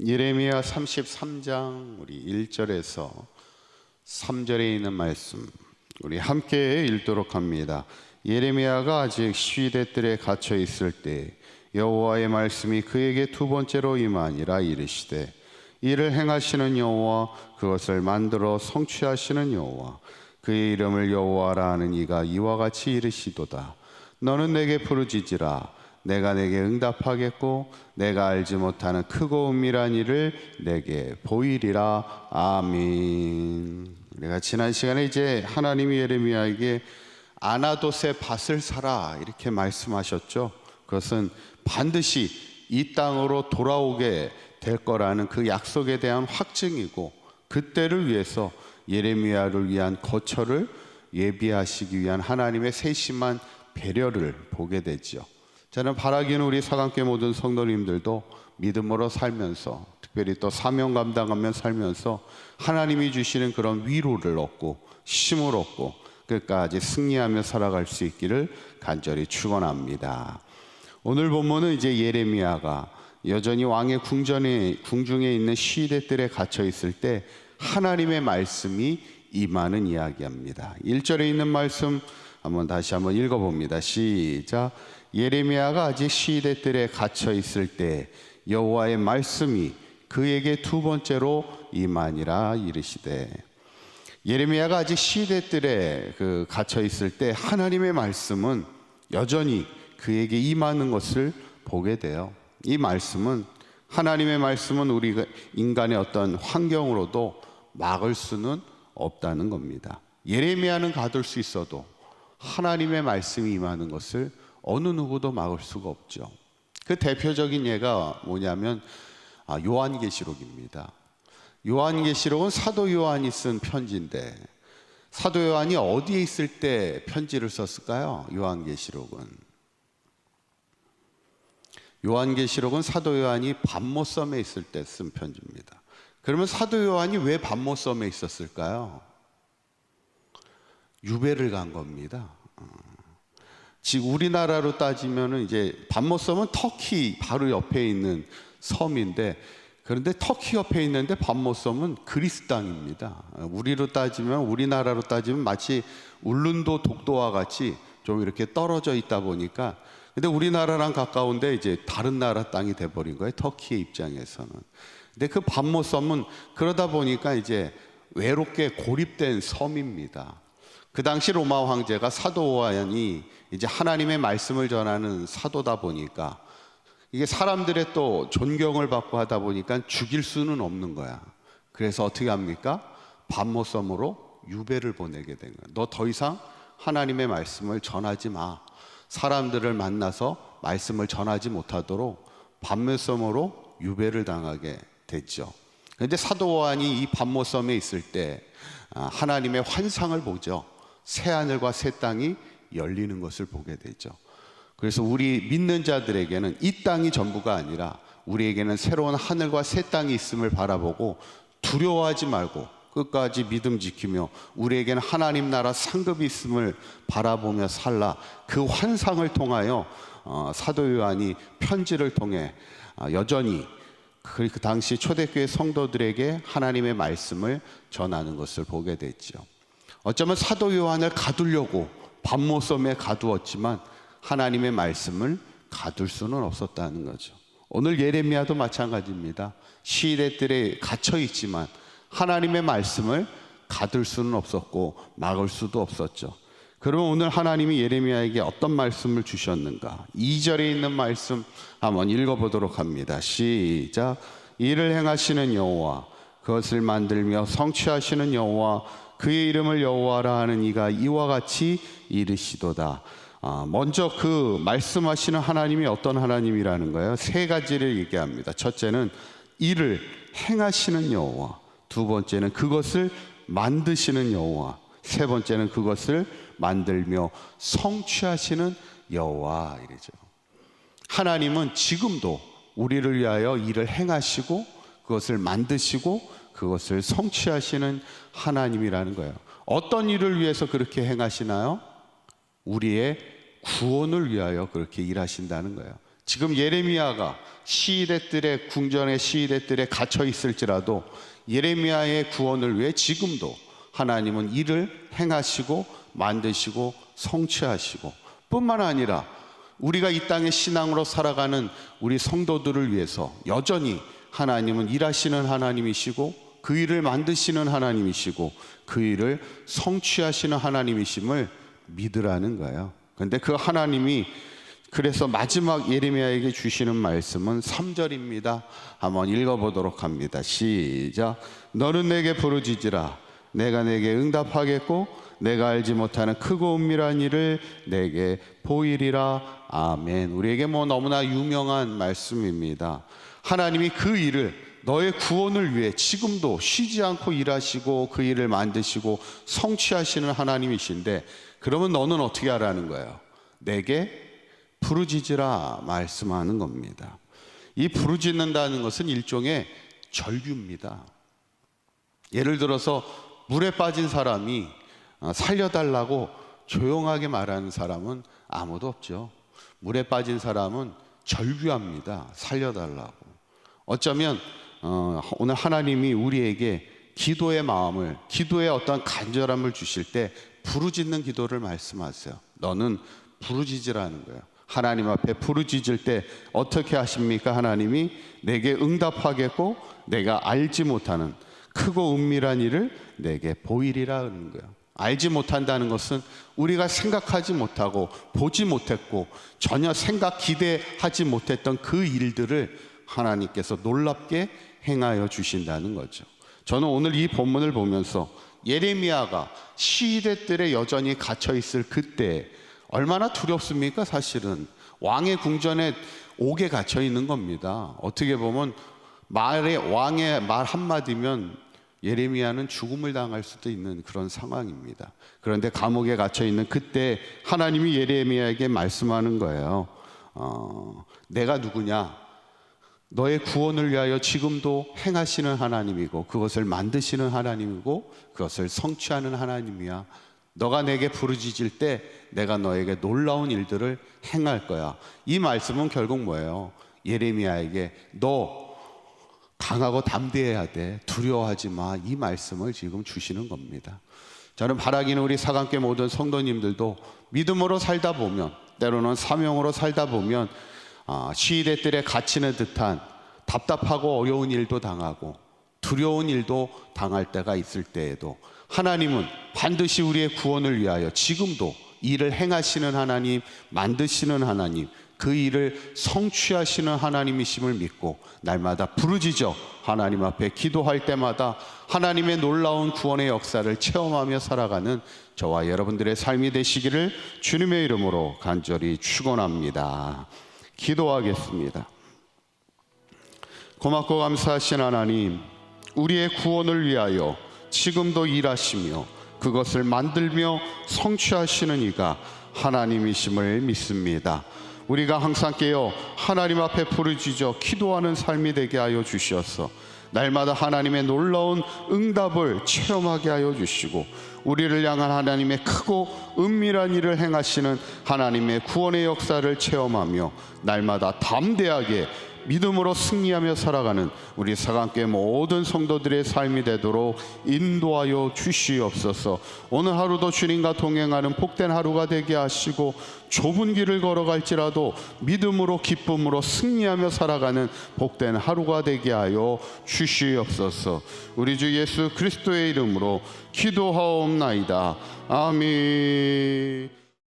예레미야 33장 우리 1절에서 3절에 있는 말씀 우리 함께 읽도록 합니다. 예레미야가 아직 시대 뜰에 갇혀 있을 때 여호와의 말씀이 그에게 두 번째로 임하니라. 이르시되 이를 행하시는 여호와, 그것을 만들어 성취하시는 여호와, 그의 이름을 여호와라 하는 이가 이와 같이 이르시도다. 너는 내게 부르짖으라. 내가 내게 응답하겠고 내가 알지 못하는 크고 은밀한 일을 내게 보이리라. 아멘. 우리가 지난 시간에 이제 하나님이 예레미야에게 아나돗의 밭을 사라 이렇게 말씀하셨죠. 그것은 반드시 이 땅으로 돌아오게 될 거라는 그 약속에 대한 확증이고, 그때를 위해서 예레미야를 위한 거처를 예비하시기 위한 하나님의 세심한 배려를 보게 되죠. 저는 바라기는 우리 사강교회 모든 성도님들도 믿음으로 살면서, 특별히 또 사명 감당하며 살면서 하나님이 주시는 그런 위로를 얻고 힘을 얻고 끝까지 승리하며 살아갈 수 있기를 간절히 축원합니다. 오늘 본문은 이제 예레미야가 여전히 왕의 궁중에 있는 시대들에 갇혀 있을 때 하나님의 말씀이 임하는 이야기합니다. 1절에 있는 말씀 다시 한번 읽어봅니다. 시작. 예레미야가 아직 시대들에 갇혀 있을 때 여호와의 말씀이 그에게 두 번째로 임하니라. 이르시되, 예레미야가 아직 시대들에 갇혀 있을 때 하나님의 말씀은 여전히 그에게 임하는 것을 보게 돼요. 이 말씀은, 하나님의 말씀은 우리가 인간의 어떤 환경으로도 막을 수는 없다는 겁니다. 예레미야는 가둘 수 있어도 하나님의 말씀이 임하는 것을 어느 누구도 막을 수가 없죠. 그 대표적인 예가 뭐냐면 요한계시록입니다. 요한계시록은 사도 요한이 쓴 편지인데, 사도 요한이 어디에 있을 때 편지를 썼을까요? 요한계시록은 사도 요한이 밤모섬에 있을 때 쓴 편지입니다. 그러면 사도 요한이 왜 밤모섬에 있었을까요? 유배를 간 겁니다. 즉 우리나라로 따지면은 이제 밤모섬은 터키 바로 옆에 있는 섬인데, 그런데 터키 옆에 있는데 밤모섬은 그리스 땅입니다. 우리나라로 따지면 마치 울릉도 독도와 같이 좀 이렇게 떨어져 있다 보니까, 근데 우리나라랑 가까운데 이제 다른 나라 땅이 돼버린 거예요, 터키의 입장에서는. 근데 그 밤모섬은 그러다 보니까 이제 외롭게 고립된 섬입니다. 그 당시 로마 황제가 사도 요한이 이제 하나님의 말씀을 전하는 사도다 보니까, 이게 사람들의 또 존경을 받고 하다 보니까 죽일 수는 없는 거야. 그래서 어떻게 합니까? 밤모섬으로 유배를 보내게 된 거야. 너 더 이상 하나님의 말씀을 전하지 마. 사람들을 만나서 말씀을 전하지 못하도록 밤모섬으로 유배를 당하게 됐죠. 그런데 사도 요한이 이 밤모섬에 있을 때 하나님의 환상을 보죠. 새하늘과 새 땅이 열리는 것을 보게 되죠. 그래서 우리 믿는 자들에게는 이 땅이 전부가 아니라 우리에게는 새로운 하늘과 새 땅이 있음을 바라보고 두려워하지 말고 끝까지 믿음 지키며 우리에게는 하나님 나라 상급이 있음을 바라보며 살라. 그 환상을 통하여 사도 요한이 편지를 통해 여전히 그 당시 초대교회 성도들에게 하나님의 말씀을 전하는 것을 보게 됐죠. 어쩌면 사도 요한을 가두려고 밤모섬에 가두었지만 하나님의 말씀을 가둘 수는 없었다는 거죠. 오늘 예레미야도 마찬가지입니다. 시대들에 갇혀 있지만 하나님의 말씀을 가둘 수는 없었고 막을 수도 없었죠. 그러면 오늘 하나님이 예레미야에게 어떤 말씀을 주셨는가? 2절에 있는 말씀 한번 읽어보도록 합니다. 시작. 이를 행하시는 여호와, 그것을 만들며 성취하시는 여호와, 그의 이름을 여호와라 하는 이가 이와 같이 이르시도다. 먼저 그 말씀하시는 하나님이 어떤 하나님이라는 거예요? 세 가지를 얘기합니다. 첫째는 이를 행하시는 여호와, 두 번째는 그것을 만드시는 여호와, 세 번째는 그것을 만들며 성취하시는 여호와 이러죠. 하나님은 지금도 우리를 위하여 일을 행하시고 그것을 만드시고 그것을 성취하시는 하나님이라는 거예요. 어떤 일을 위해서 그렇게 행하시나요? 우리의 구원을 위하여 그렇게 일하신다는 거예요. 지금 예레미야가 시위대들의 궁전의 시위대들에 갇혀 있을지라도 예레미야의 구원을 위해 지금도 하나님은 일을 행하시고 만드시고 성취하시고, 뿐만 아니라 우리가 이 땅의 신앙으로 살아가는 우리 성도들을 위해서 여전히 하나님은 일하시는 하나님이시고 그 일을 만드시는 하나님이시고 그 일을 성취하시는 하나님이심을 믿으라는 거예요. 그런데 그 하나님이 그래서 마지막 예레미야에게 주시는 말씀은 3절입니다. 한번 읽어보도록 합니다. 시작. 너는 내게 부르짖으라. 내가 내게 응답하겠고 내가 알지 못하는 크고 은밀한 일을 내게 보이리라. 아멘. 우리에게 너무나 유명한 말씀입니다. 하나님이 그 일을, 너의 구원을 위해 지금도 쉬지 않고 일하시고 그 일을 만드시고 성취하시는 하나님이신데, 그러면 너는 어떻게 하라는 거예요? 내게 부르짖으라 말씀하는 겁니다. 이 부르짖는다는 것은 일종의 절규입니다. 예를 들어서 물에 빠진 사람이 살려달라고 조용하게 말하는 사람은 아무도 없죠. 물에 빠진 사람은 절규합니다. 살려달라고. 어쩌면 오늘 하나님이 우리에게 기도의 마음을, 기도의 어떤 간절함을 주실 때 부르짖는 기도를 말씀하세요. 너는 부르짖으라는 거예요. 하나님 앞에 부르짖을 때 어떻게 하십니까? 하나님이 내게 응답하겠고 내가 알지 못하는 크고 은밀한 일을 내게 보이리라 하는 거예요. 알지 못한다는 것은 우리가 생각하지 못하고 보지 못했고 전혀 생각 기대하지 못했던 그 일들을 하나님께서 놀랍게 행하여 주신다는 거죠. 저는 오늘 이 본문을 보면서 예레미야가 시위대들에 여전히 갇혀 있을 그때 얼마나 두렵습니까? 사실은 왕의 궁전에 옥에 갇혀 있는 겁니다. 어떻게 보면 왕의 말 한마디면 예레미야는 죽음을 당할 수도 있는 그런 상황입니다. 그런데 감옥에 갇혀 있는 그때 하나님이 예레미야에게 말씀하는 거예요. 내가 누구냐? 너의 구원을 위하여 지금도 행하시는 하나님이고 그것을 만드시는 하나님이고 그것을 성취하는 하나님이야. 너가 내게 부르짖을 때 내가 너에게 놀라운 일들을 행할 거야. 이 말씀은 결국 뭐예요? 예레미야에게 너 강하고 담대해야 돼. 두려워하지 마. 이 말씀을 지금 주시는 겁니다. 저는 바라기는 우리 사강교회 모든 성도님들도 믿음으로 살다 보면, 때로는 사명으로 살다 보면 시위대들에 갇히는 듯한 답답하고 어려운 일도 당하고 두려운 일도 당할 때가 있을 때에도 하나님은 반드시 우리의 구원을 위하여 지금도 일을 행하시는 하나님, 만드시는 하나님, 그 일을 성취하시는 하나님이심을 믿고 날마다 부르짖어 하나님 앞에 기도할 때마다 하나님의 놀라운 구원의 역사를 체험하며 살아가는 저와 여러분들의 삶이 되시기를 주님의 이름으로 간절히 축원합니다. 기도하겠습니다. 고맙고 감사하신 하나님, 우리의 구원을 위하여 지금도 일하시며 그것을 만들며 성취하시는 이가 하나님이심을 믿습니다. 우리가 항상 깨어 하나님 앞에 부르짖어 기도하는 삶이 되게 하여 주시옵소서. 날마다 하나님의 놀라운 응답을 체험하게 하여 주시고 우리를 향한 하나님의 크고 은밀한 일을 행하시는 하나님의 구원의 역사를 체험하며 날마다 담대하게 믿음으로 승리하며 살아가는 우리 사강교회 모든 성도들의 삶이 되도록 인도하여 주시옵소서. 오늘 하루도 주님과 동행하는 복된 하루가 되게 하시고 좁은 길을 걸어갈지라도 믿음으로 기쁨으로 승리하며 살아가는 복된 하루가 되게 하여 주시옵소서. 우리 주 예수 그리스도의 이름으로 기도하옵나이다. 아멘.